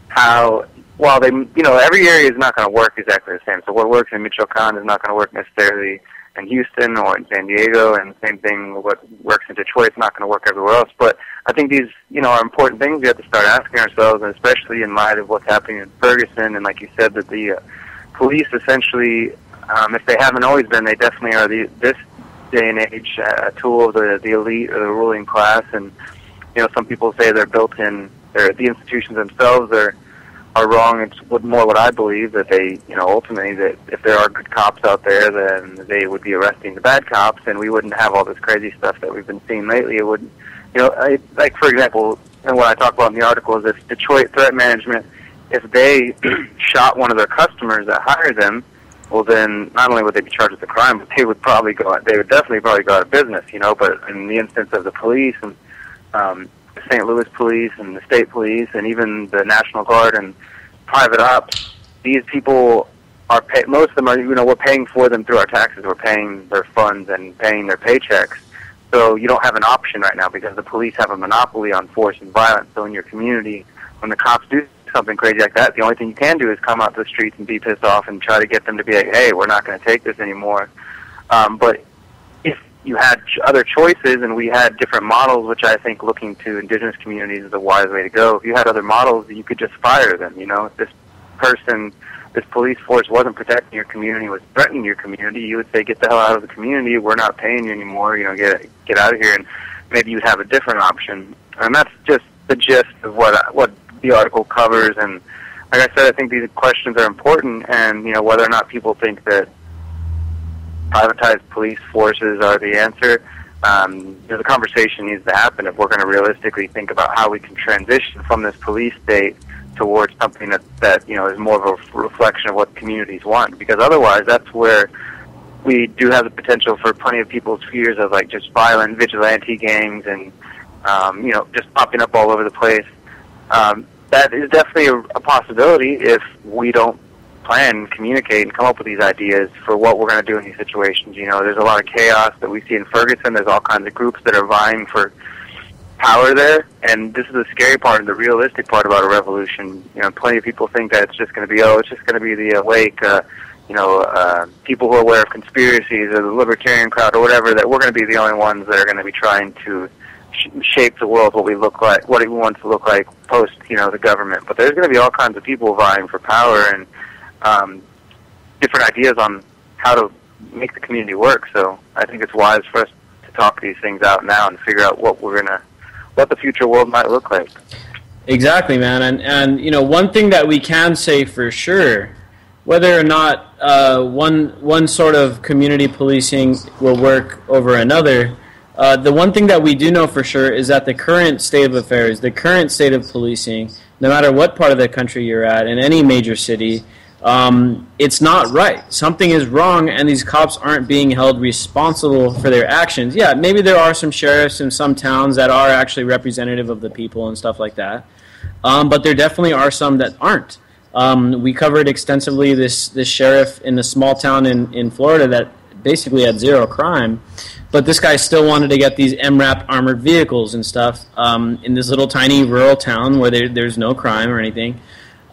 how while they, every area is not going to work exactly the same. So what works in Michoacan is not going to work necessarily in Houston or in San Diego, and the same thing, what works in Detroit is not going to work everywhere else. But I think these, are important things we have to start asking ourselves, and especially in light of what's happening in Ferguson, and like you said, that the police essentially, if they haven't always been, they definitely are this day and age a tool of the elite or the ruling class. And some people say they're built in, the institutions themselves are wrong. It's more what I believe, that they, ultimately, that if there are good cops out there, then they would be arresting the bad cops, and we wouldn't have all this crazy stuff that we've been seeing lately. It would, like for example, and what I talk about in the article is if Detroit Threat Management, if they shot one of their customers that hired them, well then not only would they be charged with a crime, but they would definitely probably go out of business, But in the instance of the police and the St. Louis police and the state police and even the National Guard and private ops, these people are most of them are, we're paying for them through our taxes. We're paying their funds and paying their paychecks. So you don't have an option right now because the police have a monopoly on force and violence. So in your community, when the cops do something crazy like that, the only thing you can do is come out to the streets and be pissed off and try to get them to be like, hey, we're not going to take this anymore. But if you had other choices, and we had different models, which I think looking to indigenous communities is a wise way to go. If you had other models, you could just fire them. If this police force wasn't protecting your community, was threatening your community, you would say, get the hell out of the community. We're not paying you anymore. Get out of here. And maybe you'd have a different option. And that's just the gist of what the article covers. And like I said, I think these questions are important. And whether or not people think that privatized police forces are the answer, the conversation needs to happen if we're going to realistically think about how we can transition from this police state towards something that is more of a reflection of what communities want. Because otherwise, that's where we do have the potential for plenty of people's fears of like just violent vigilante gangs and just popping up all over the place. That is definitely a possibility if we don't plan, communicate, and come up with these ideas for what we're going to do in these situations. There's a lot of chaos that we see in Ferguson. There's all kinds of groups that are vying for power there, and this is the scary part and the realistic part about a revolution. Plenty of people think that it's just going to be, it's just going to be the awake, people who are aware of conspiracies or the libertarian crowd or whatever, that we're going to be the only ones that are going to be trying to shape the world, what we look like, what it wants to look like post, the government. But there's going to be all kinds of people vying for power and different ideas on how to make the community work. So I think it's wise for us to talk these things out now and figure out what the future world might look like. Exactly, man. And one thing that we can say for sure, whether or not one sort of community policing will work over another, the one thing that we do know for sure is that the current state of affairs, the current state of policing, no matter what part of the country you're at, in any major city, it's not right. Something is wrong, and these cops aren't being held responsible for their actions. Yeah, maybe there are some sheriffs in some towns that are actually representative of the people and stuff like that, but there definitely are some that aren't. We covered extensively this sheriff in the small town in Florida that basically had zero crime, but this guy still wanted to get these MRAP armored vehicles and stuff in this little tiny rural town where there's no crime or anything.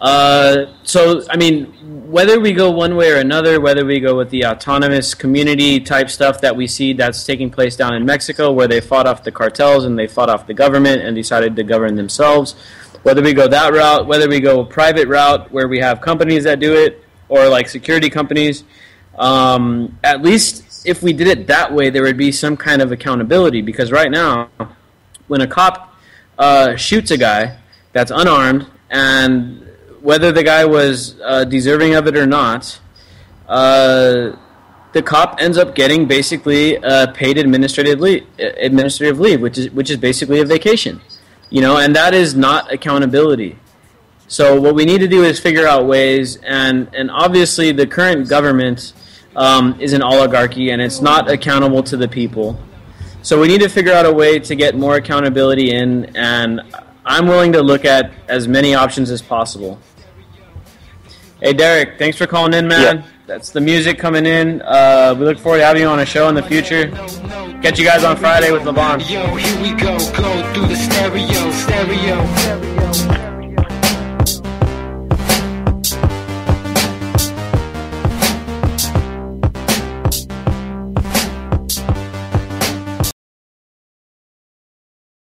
So, I mean, whether we go one way or another, whether we go with the autonomous community type stuff that we see that's taking place down in Mexico, where they fought off the cartels and they fought off the government and decided to govern themselves, whether we go that route, whether we go a private route where we have companies that do it, or like security companies, at least if we did it that way, there would be some kind of accountability. Because right now, when a cop shoots a guy that's unarmed, and whether the guy was deserving of it or not, the cop ends up getting basically paid administrative leave, which is basically a vacation, and that is not accountability. So what we need to do is figure out ways, and obviously the current government is an oligarchy, and it's not accountable to the people. So we need to figure out a way to get more accountability in, and I'm willing to look at as many options as possible. Hey, Derek, thanks for calling in, man. Yeah. That's the music coming in. We look forward to having you on a show in the future. Catch you guys on Friday with LeVon. Yo, here we go through the stereo.